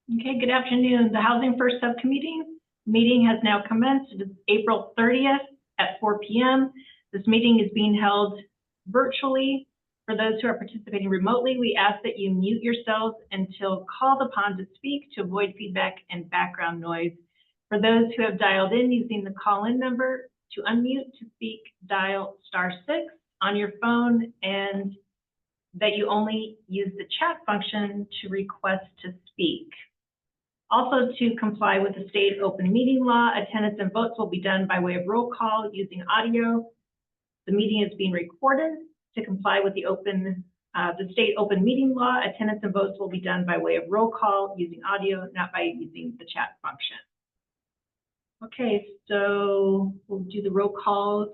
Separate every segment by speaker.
Speaker 1: Okay, good afternoon. The Housing First Subcommittee meeting has now commenced. It is April 30th at 4 p.m. This meeting is being held virtually. For those who are participating remotely, we ask that you mute yourselves until called upon to speak to avoid feedback and background noise. For those who have dialed in using the call-in number, to unmute to speak, dial *6 on your phone, and that you only use the chat function to request to speak. Also, to comply with the state open meeting law, attendance and votes will be done by way of roll call using audio. The meeting is being recorded. To comply with the state open meeting law, attendance and votes will be done by way of roll call using audio, not by using the chat function. Okay, so we'll do the roll call.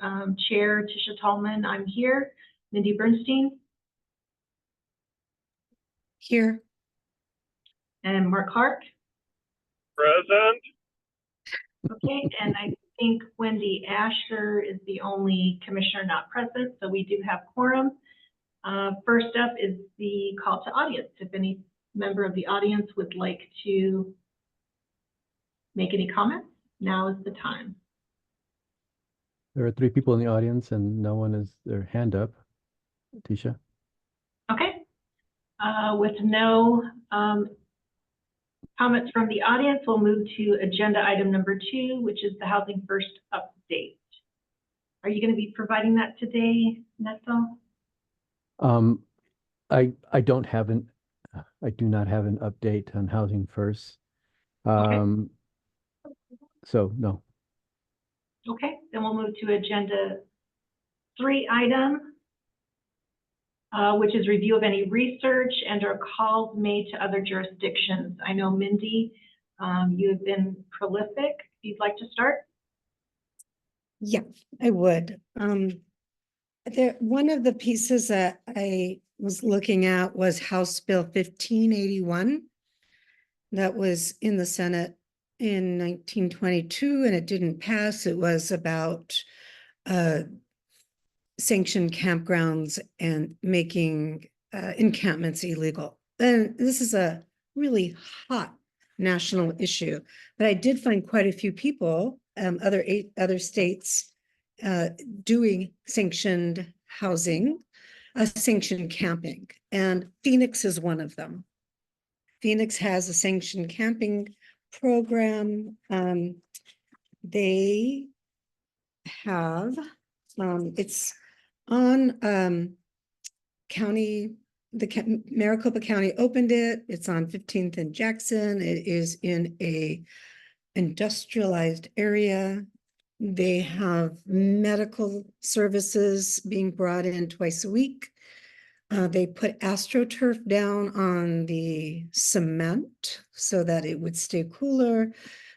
Speaker 1: Chair Tisha Tallman, I'm here. Mindy Bernstein.
Speaker 2: Here.
Speaker 1: And Mark Clark.
Speaker 3: Present.
Speaker 1: Okay, and I think Wendy Asher is the only commissioner not present, so we do have quorum. First up is the call to audience. If any member of the audience would like to make any comments, now is the time.
Speaker 4: There are 3 people in the audience and no one has their hand up. Tisha.
Speaker 1: Okay. With no comments from the audience, we'll move to agenda item number 2, which is the Housing First update. Are you going to be providing that today, Nessa?
Speaker 4: I do not have an update on Housing First.
Speaker 1: Okay.
Speaker 4: So no.
Speaker 1: Okay, then we'll move to agenda 3 item, which is review of any research and or calls made to other jurisdictions. I know, Mindy, you have been prolific. If you'd like to start.
Speaker 2: Yeah, I would. One of the pieces that I was looking at was House Bill 1581 that was in the Senate in 1922, and it didn't pass. It was about sanctioned campgrounds and making encampments illegal. And this is a really hot national issue, but I did find quite a few people, other states doing sanctioned housing, sanctioned camping, and Phoenix is one of them. Phoenix has a sanctioned camping program. They have, it's on Maricopa County opened it. It's on 15th and Jackson. It is in a industrialized area. They have medical services being brought in twice a week. They put AstroTurf down on the cement so that it would stay cooler.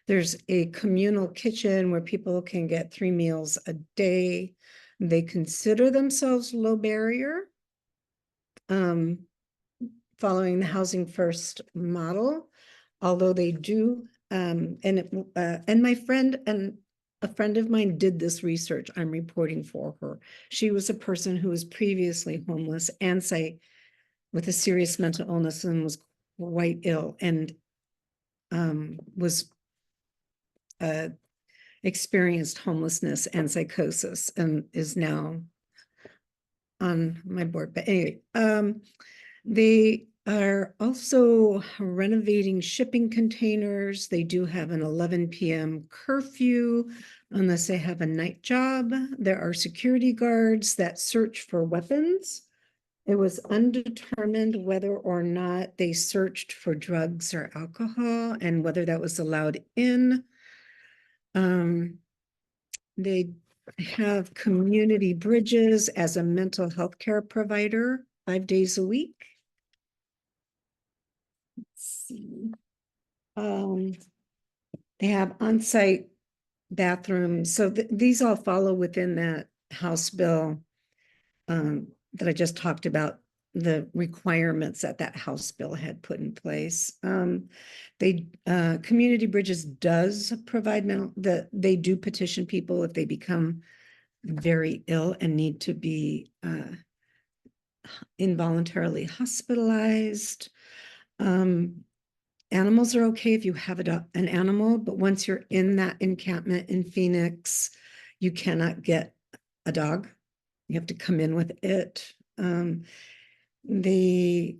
Speaker 2: There's a communal kitchen where people can get 3 meals a day. They consider themselves low barrier, following the Housing First model, although they do, and my friend and a friend of mine did this research. I'm reporting for her. She was a person who was previously homeless and with a serious mental illness and was quite ill and was experienced homelessness and psychosis and is now on my board. But anyway, they are also renovating shipping containers. They do have an 11 p.m. curfew unless they have a night job. There are security guards that search for weapons. It was undetermined whether or not they searched for drugs or alcohol and whether that was allowed in. They have Community Bridges as a mental health care provider 5 days a week. Let's see. They have on-site bathrooms. So these all follow within that House bill that I just talked about, the requirements that House bill had put in place. Community Bridges does provide they do petition people if they become very ill and need to be involuntarily hospitalized. Animals are okay if you have an animal, but once you're in that encampment in Phoenix, you cannot get a dog. You have to come in with it. They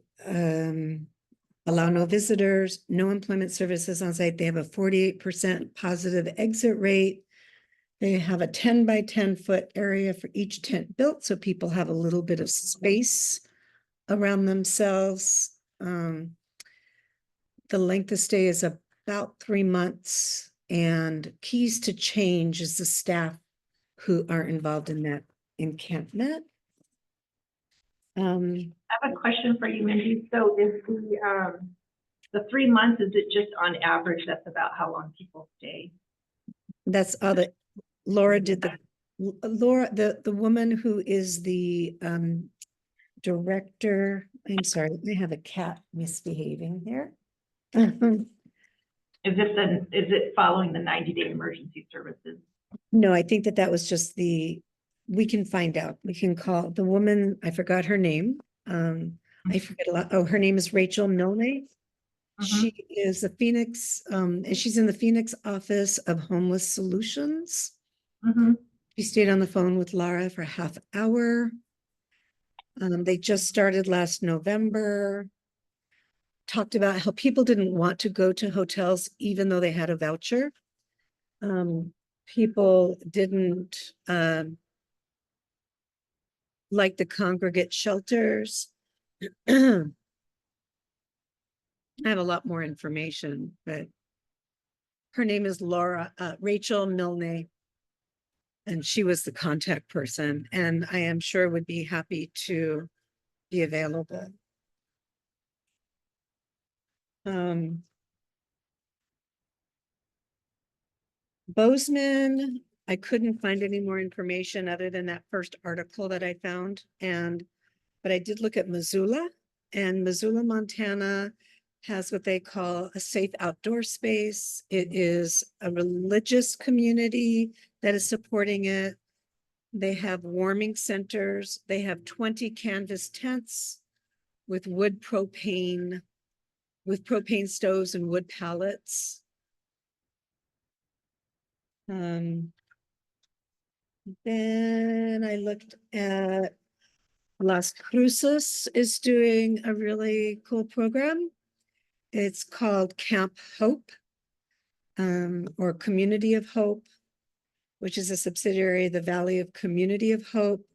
Speaker 2: allow no visitors, no employment services on site. They have a 48% positive exit rate. They have a 10 by 10 foot area for each tent built, so people have a little bit of space around themselves. The length of stay is about 3 months, and keys to change is the staff who are involved in that encampment.
Speaker 1: I have a question for you, Mindy. So is the 3 months, is it just on average, that's about how long people stay?
Speaker 2: That's all that Laura did. The woman who is the director, I'm sorry, I have a cat misbehaving here.
Speaker 1: Is it following the 90-day emergency services?
Speaker 2: No, I think that was just we can find out. We can call the woman, I forgot her name. I forget a lot. Oh, her name is Rachel Milne. She is the Phoenix, and she's in the Phoenix office of Homeless Solutions. She stayed on the phone with Laura for a half hour. They just started last November. Talked about how people didn't want to go to hotels even though they had a voucher. People didn't like the congregate shelters. I have a lot more information, but her name is Rachel Milne, and she was the contact person, and I am sure would be happy to be available. Bozeman, I couldn't find any more information other than that first article that I found, but I did look at Missoula, and Missoula, Montana has what they call a safe outdoor space. It is a religious community that is supporting it. They have warming centers. They have 20 canvas tents with propane stoves and wood pallets. Then I looked at Las Cruces is doing a really cool program. It's called Camp Hope, or Community of Hope, which is a subsidiary of the Valley of Community of Hope.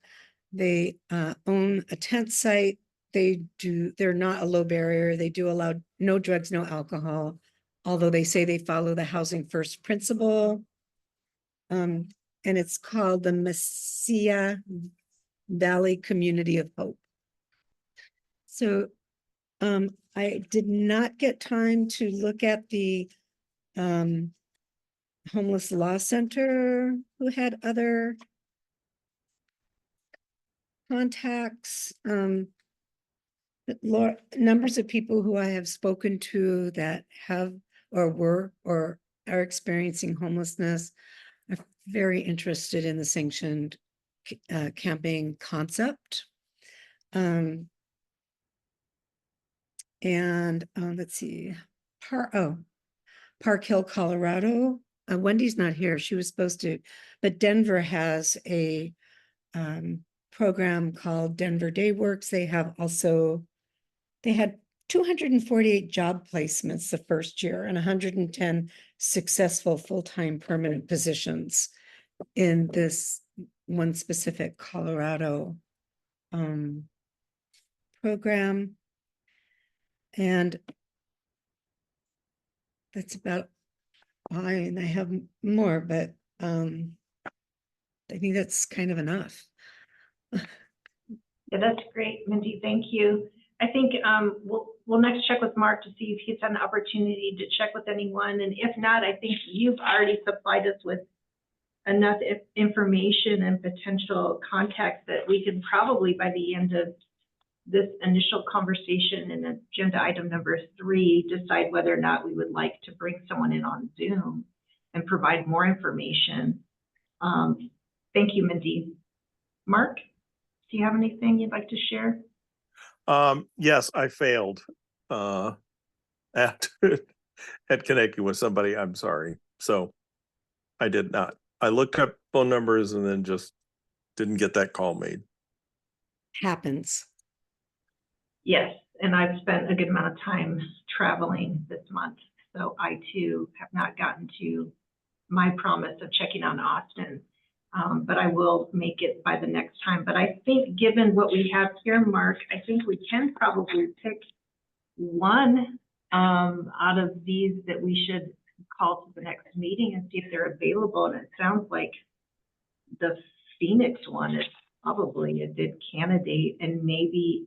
Speaker 2: They own a tent site. They're not a low barrier. They do allow no drugs, no alcohol, although they say they follow the housing first principle. And it's called the Messiah Valley Community of Hope. So I did not get time to look at the Homeless Law Center, who had other contacts. Numbers of people who I have spoken to that have or were or are experiencing homelessness are very interested in the sanctioned camping concept. Let's see, Park Hill, Colorado. Wendy's not here. She was supposed to, but Denver has a program called Denver Day Works. They had 248 job placements the first year and 110 successful full-time permanent positions in this one specific Colorado program. And that's about fine. I have more, but I think that's kind of enough.
Speaker 1: Yeah, that's great, Mindy. Thank you. I think we'll next check with Mark to see if he's had an opportunity to check with anyone. And if not, I think you've already supplied us with enough information and potential contacts that we can probably, by the end of this initial conversation in agenda item number 3, decide whether or not we would like to bring someone in on Zoom and provide more information. Thank you, Mindy. Mark, do you have anything you'd like to share?
Speaker 3: Yes, I failed. at at connecting with somebody. I'm sorry. So I did not. I looked up phone numbers and then just didn't get that call made.
Speaker 2: Happens.
Speaker 1: Yes, and I've spent a good amount of time traveling this month, so I too have not gotten to my promise of checking on Austin. But I will make it by the next time. But I think given what we have here, Mark, I think we can probably pick one out of these that we should call to the next meeting and see if they're available. And it sounds like the Phoenix one is probably a good candidate, and maybe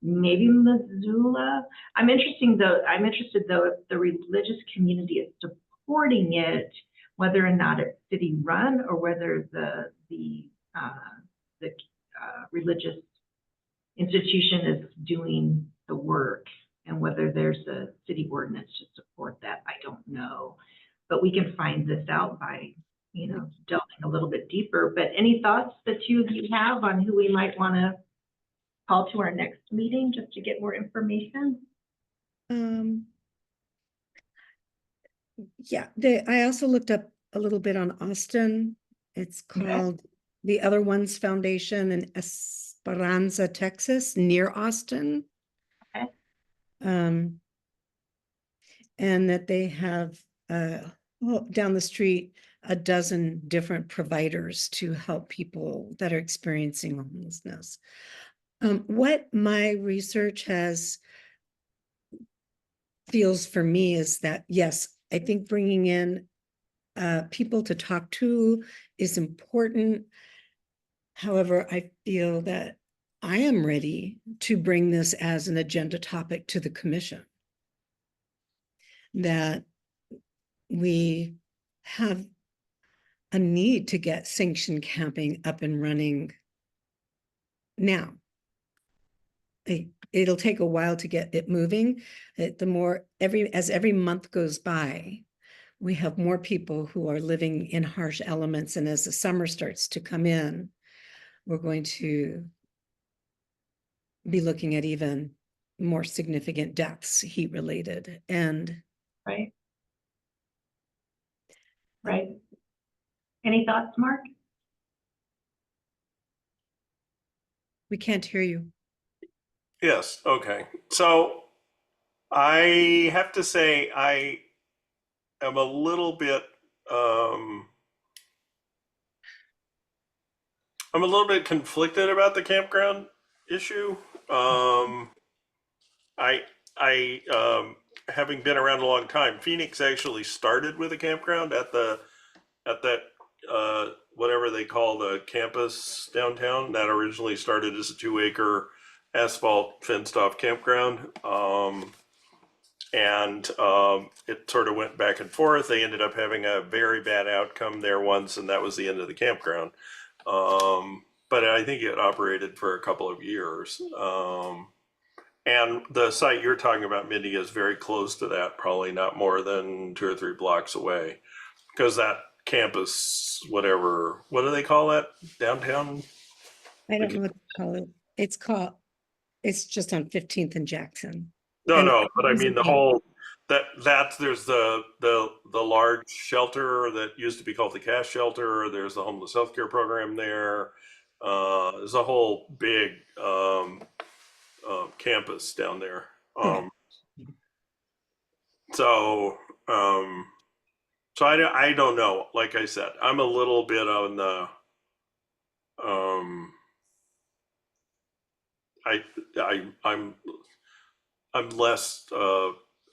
Speaker 1: Missoula. I'm interested though if the religious community is supporting it, whether or not it's city run or whether the religious institution is doing the work, and whether there's a city ordinance to support that, I don't know. But we can find this out by, delving a little bit deeper. But any thoughts the two of you have on who we might want to call to our next meeting just to get more information?
Speaker 2: Yeah, I also looked up a little bit on Austin. It's called the Other Ones Foundation in Esperanza, Texas, near Austin.
Speaker 1: Okay.
Speaker 2: And that they have down the street a dozen different providers to help people that are experiencing homelessness. What my research feels for me is that, yes, I think bringing in people to talk to is important. However, I feel that I am ready to bring this as an agenda topic to the commission. That we have a need to get sanctioned camping up and running now. It'll take a while to get it moving. As every month goes by, we have more people who are living in harsh elements. And as the summer starts to come in, we're going to be looking at even more significant deaths, heat related. And
Speaker 1: Right. Any thoughts, Mark?
Speaker 2: we can't hear you.
Speaker 3: Yes. Okay. So I have to say I am a little bit I'm a little bit conflicted about the campground issue. I having been around a long time, Phoenix actually started with a campground at that whatever they call the campus downtown. That originally started as a 2-acre asphalt fenced off campground. And it sort of went back and forth. They ended up having a very bad outcome there once, and that was the end of the campground. But I think it operated for a couple of years. And the site you're talking about, Mindy, is very close to that, probably not more than 2 or 3 blocks away. Because that campus, whatever, what do they call that? Downtown?
Speaker 2: I don't know what to call it. It's just on 15th and Jackson.
Speaker 3: No, but I mean the whole there's the large shelter that used to be called the cash shelter. There's the homeless healthcare program there. There's a whole big campus down there. So I don't know. Like I said, I'm a little bit on the I'm less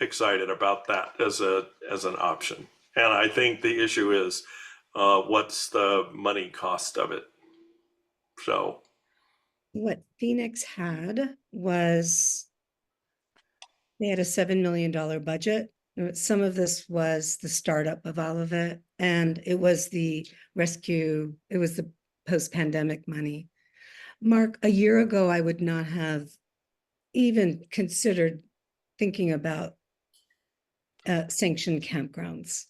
Speaker 3: excited about that as an option. And I think the issue is what's the money cost of it. So
Speaker 2: what Phoenix had was they had a $7 million budget. Some of this was the startup of all of it, and it was the rescue. It was the post-pandemic money. Mark, a year ago, I would not have even considered thinking about sanctioned campgrounds.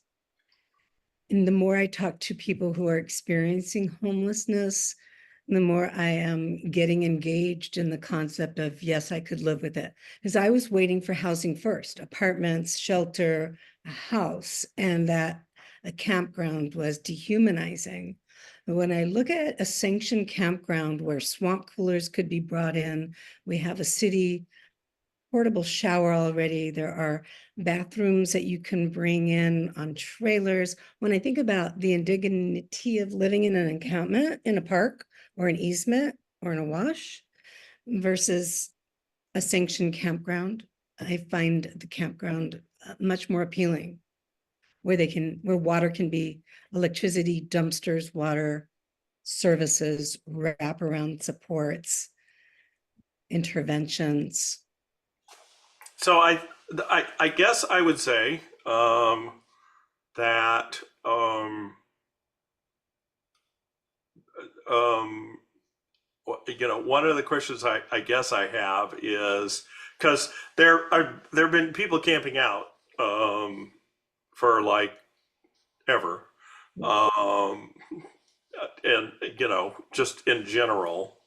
Speaker 2: And the more I talk to people who are experiencing homelessness, the more I am getting engaged in the concept of, yes, I could live with it. Because I was waiting for housing first, apartments, shelter, a house, and that a campground was dehumanizing. But when I look at a sanctioned campground where swamp coolers could be brought in, we have a city portable shower already. There are bathrooms that you can bring in on trailers. When I think about the indignity of living in an encampment in a park or an easement or in a wash versus a sanctioned campground, I find the campground much more appealing, where water can be electricity, dumpsters, water, services, wraparound supports, interventions.
Speaker 3: So I guess I would say that one of the questions I guess I have is because there have been people camping out for like ever, and just in general,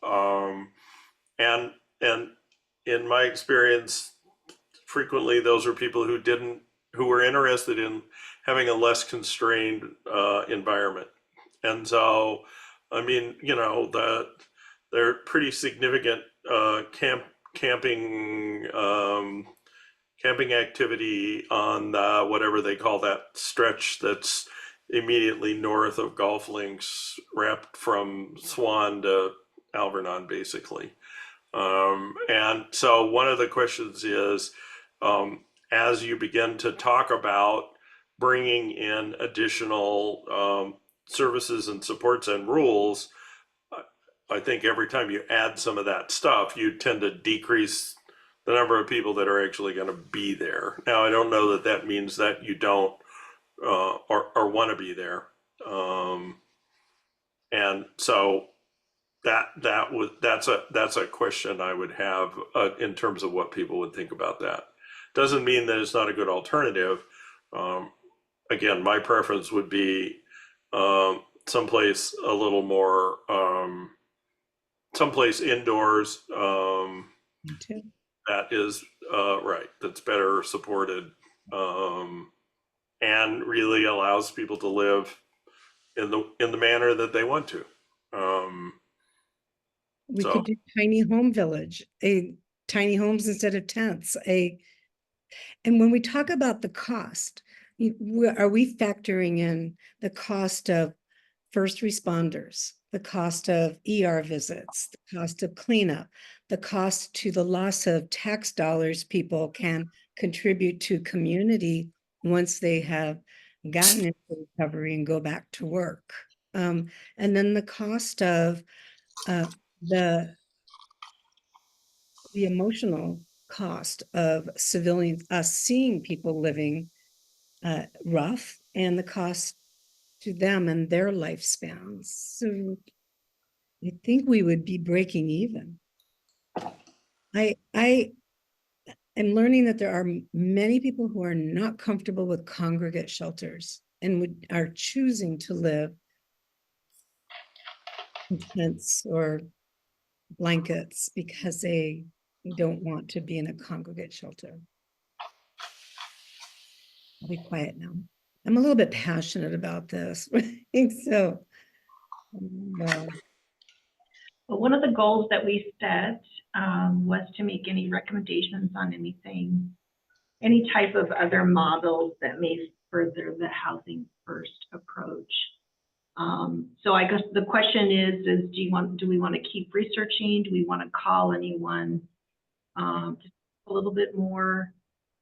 Speaker 3: and in my experience, frequently those are people who were interested in having a less constrained environment. And so, I mean, they're pretty significant camping activity on whatever they call that stretch that's immediately north of Golf Links, wrapped from Swan to Alvernon, basically. And so one of the questions is, as you begin to talk about bringing in additional services and supports and rules, I think every time you add some of that stuff, you tend to decrease the number of people that are actually going to be there. Now, I don't know that that means that you don't or want to be there. And so that's a question I would have in terms of what people would think about that. Doesn't mean that it's not a good alternative. Again, my preference would be someplace a little more, someplace indoors
Speaker 2: Me too.
Speaker 3: that is right, that's better supported and really allows people to live in the manner that they want to.
Speaker 2: We
Speaker 3: So
Speaker 2: could do tiny home village, tiny homes instead of tents, and when we talk about the cost, are we factoring in the cost of first responders, the cost of ER visits, the cost of cleanup, the cost to the loss of tax dollars people can contribute to community once they have gotten into recovery and go back to work? And then the cost of the emotional cost of civilians, us seeing people living rough, and the cost to them and their lifespans. So I think we would be breaking even. I am learning that there are many people who are not comfortable with congregate shelters and are choosing to live in tents or blankets because they don't want to be in a congregate shelter. I'll be quiet now. I'm a little bit passionate about this. So,
Speaker 1: But one of the goals that we set was to make any recommendations on anything, any type of other models that may further the housing first approach. So I guess the question is do we want to keep researching? Do we want to call anyone just a little bit more?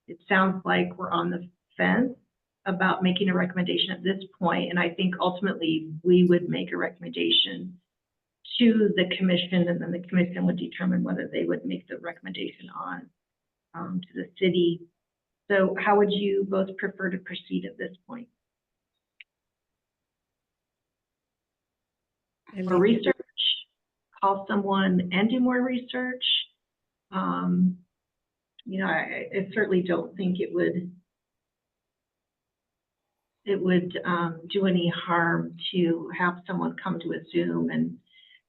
Speaker 1: It sounds like we're on the fence about making a recommendation at this point, and I think ultimately we would make a recommendation to the commission, and then the commission would determine whether they would make the recommendation on to the city. So how would you both prefer to proceed at this point? Or research, call someone and do more research? I certainly don't think it would do any harm to have someone come to a Zoom and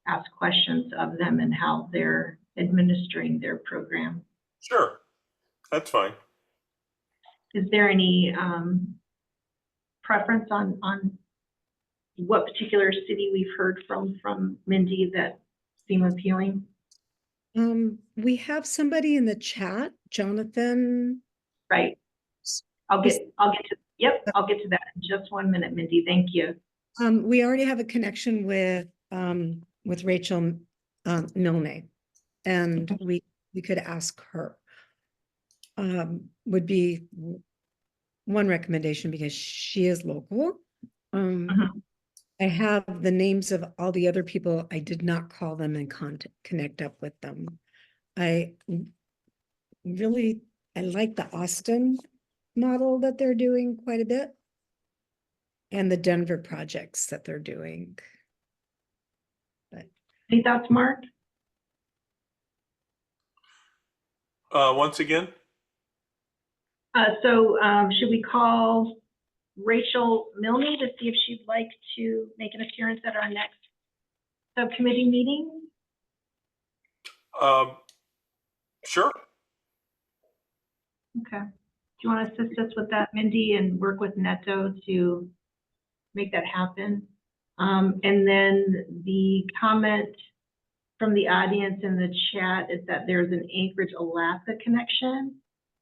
Speaker 1: ask questions of them and how they're administering their program.
Speaker 3: Sure, that's fine.
Speaker 1: Is there any preference on what particular city we've heard from Mindy that seem appealing?
Speaker 2: We have somebody in the chat, Jonathan.
Speaker 1: Right. I'll get to that in just 1 minute, Mindy. Thank you.
Speaker 2: We already have a connection with Rachel Milne, and we could ask her. Would be one recommendation because she is local. I have the names of all the other people. I did not call them and connect up with them. I like the Austin model that they're doing quite a bit, and the Denver projects that they're doing.
Speaker 1: Any thoughts, Mark?
Speaker 3: Once again,
Speaker 1: should we call Rachel Milne to see if she'd like to make an appearance at our next subcommittee meeting?
Speaker 3: sure.
Speaker 1: Okay. Do you want to assist us with that, Mindy, and work with Neto to make that happen? And then the comment from the audience in the chat is that there's an Anchorage, Alaska connection,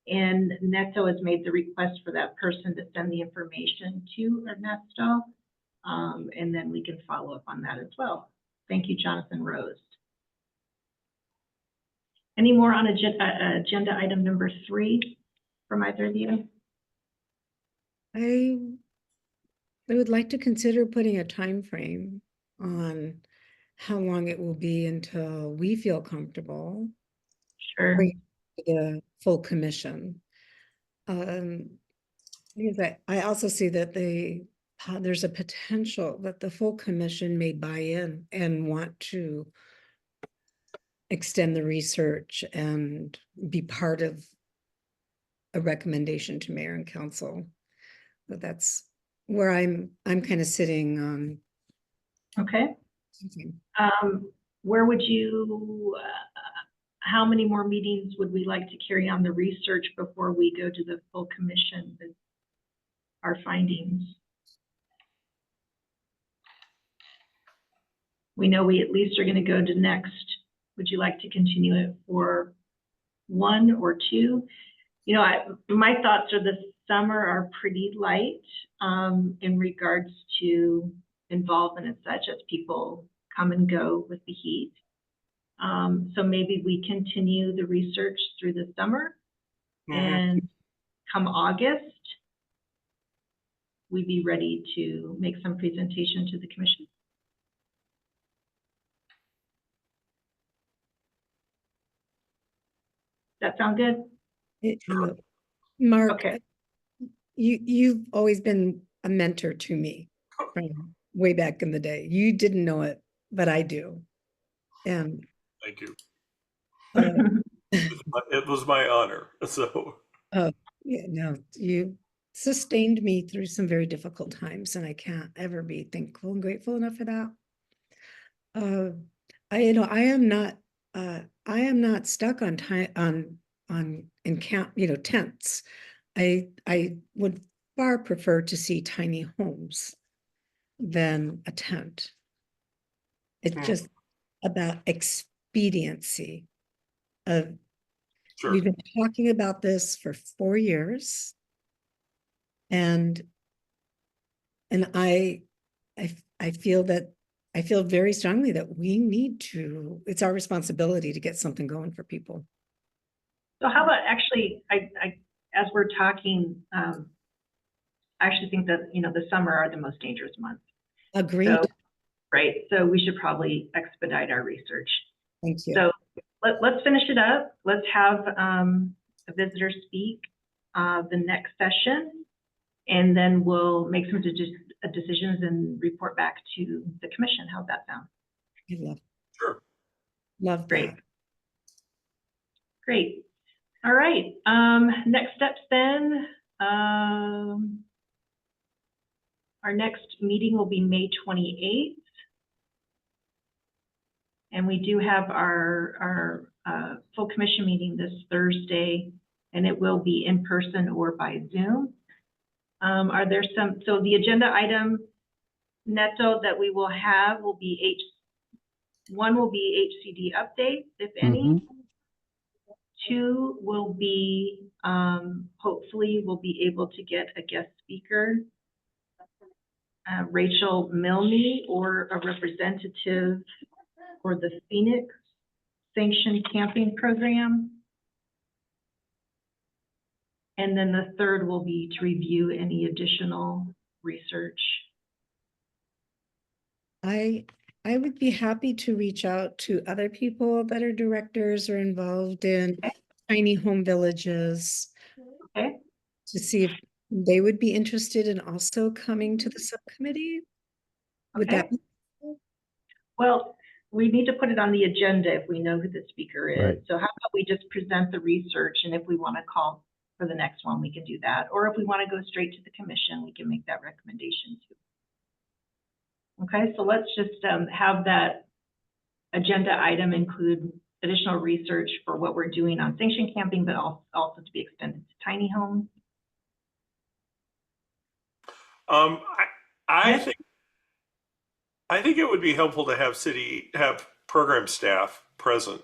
Speaker 1: and Neto has made the request for that person to send the information to Ernesto, and then we can follow up on that as well. Thank you, Jonathan Rose. Any more on agenda item number 3 from either of you?
Speaker 2: I would like to consider putting a time frame on how long it will be until we feel comfortable
Speaker 1: Sure.
Speaker 2: bringing it to the full commission. Because I also see that there's a potential that the full commission may buy in and want to extend the research and be part of a recommendation to mayor and council. But that's where I'm kind of sitting.
Speaker 1: Okay. Where would you, how many more meetings would we like to carry on the research before we go to the full commission with our findings? We know we at least are going to go to next. Would you like to continue it for 1 or 2? You know, my thoughts are this summer are pretty light in regards to involvement and such as people come and go with the heat. So maybe we continue the research through the summer, and come August, we'd be ready to make some presentation to the commission. Does that sound good?
Speaker 2: Mark,
Speaker 1: Okay.
Speaker 2: you've always been a mentor to me from way back in the day. You didn't know it, but I do. And
Speaker 3: Thank you.
Speaker 2: uh,
Speaker 3: It was my honor. So
Speaker 2: yeah, no, you sustained me through some very difficult times, and I can't ever be thankful and grateful enough for that. I am not stuck on time in camp, tents. I would far prefer to see tiny homes than a tent. It's just about expediency of,
Speaker 3: sure.
Speaker 2: we've been talking about this for 4 years. And I feel very strongly that we need to, it's our responsibility to get something going for people.
Speaker 1: So how about actually, I as we're talking, I actually think that, the summer are the most dangerous months.
Speaker 2: Agreed.
Speaker 1: So, right. So we should probably expedite our research.
Speaker 2: Thank you.
Speaker 1: So let's finish it up. Let's have a visitor speak the next session, and then we'll make some decisions and report back to the commission. How's that sound?
Speaker 2: I
Speaker 3: Sure.
Speaker 2: love
Speaker 1: Great.
Speaker 2: that.
Speaker 1: Great. All right. Next steps then. Our next meeting will be May 28th. And we do have our full commission meeting this Thursday, and it will be in person or by Zoom. Are there so the agenda item, Neto, that we will have will be one will be HCD updates, if any. 2 will be, hopefully we'll be able to get a guest speaker, Rachel Milne, or a representative for the Phoenix Sanctioned Camping Program. And then the 3rd will be to review any additional research.
Speaker 2: I would be happy to reach out to other people that are directors or involved in tiny home villages.
Speaker 1: Okay.
Speaker 2: To see if they would be interested in also coming to the subcommittee. Would
Speaker 1: Okay.
Speaker 2: that be?
Speaker 1: Well, we need to put it on the agenda if we know who the speaker is.
Speaker 4: Right.
Speaker 1: So how about we just present the research, and if we want to call for the next one, we can do that. Or if we want to go straight to the commission, we can make that recommendation too. Okay, so let's just have that agenda item include additional research for what we're doing on sanctioned camping, but also to be extended to tiny homes.
Speaker 3: I think it would be helpful to have program staff present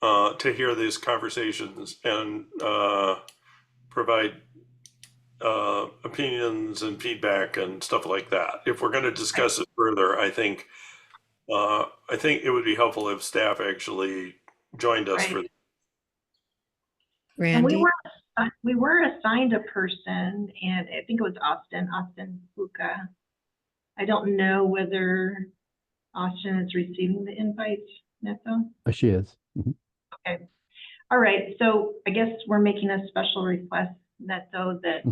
Speaker 3: to hear these conversations and provide opinions and feedback and stuff like that. If we're going to discuss it further, I think it would be helpful if staff actually joined us for.
Speaker 1: And
Speaker 2: Randy?
Speaker 1: we were assigned a person, and I think it was Austin Fuka. I don't know whether Austin is receiving the invite, Neto.
Speaker 4: She is.
Speaker 1: Okay. All right. So I guess we're making a special request, Neto, that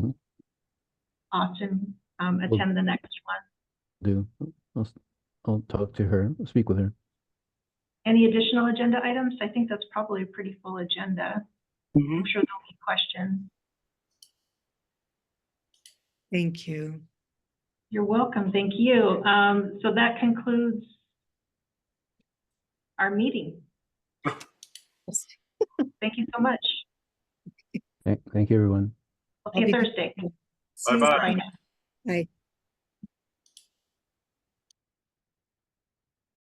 Speaker 1: Austin attend the next one.
Speaker 4: I'll talk to her, speak with her.
Speaker 1: Any additional agenda items? I think that's probably a pretty full agenda. I'm sure there'll be questions.
Speaker 2: Thank you.
Speaker 1: You're welcome. Thank you. So that concludes our meeting. Thank you so much.
Speaker 4: Thank you, everyone.
Speaker 1: I'll see you
Speaker 2: I'll be-
Speaker 1: Thursday.
Speaker 2: See you
Speaker 3: Bye-bye.
Speaker 1: Bye now.
Speaker 2: Bye.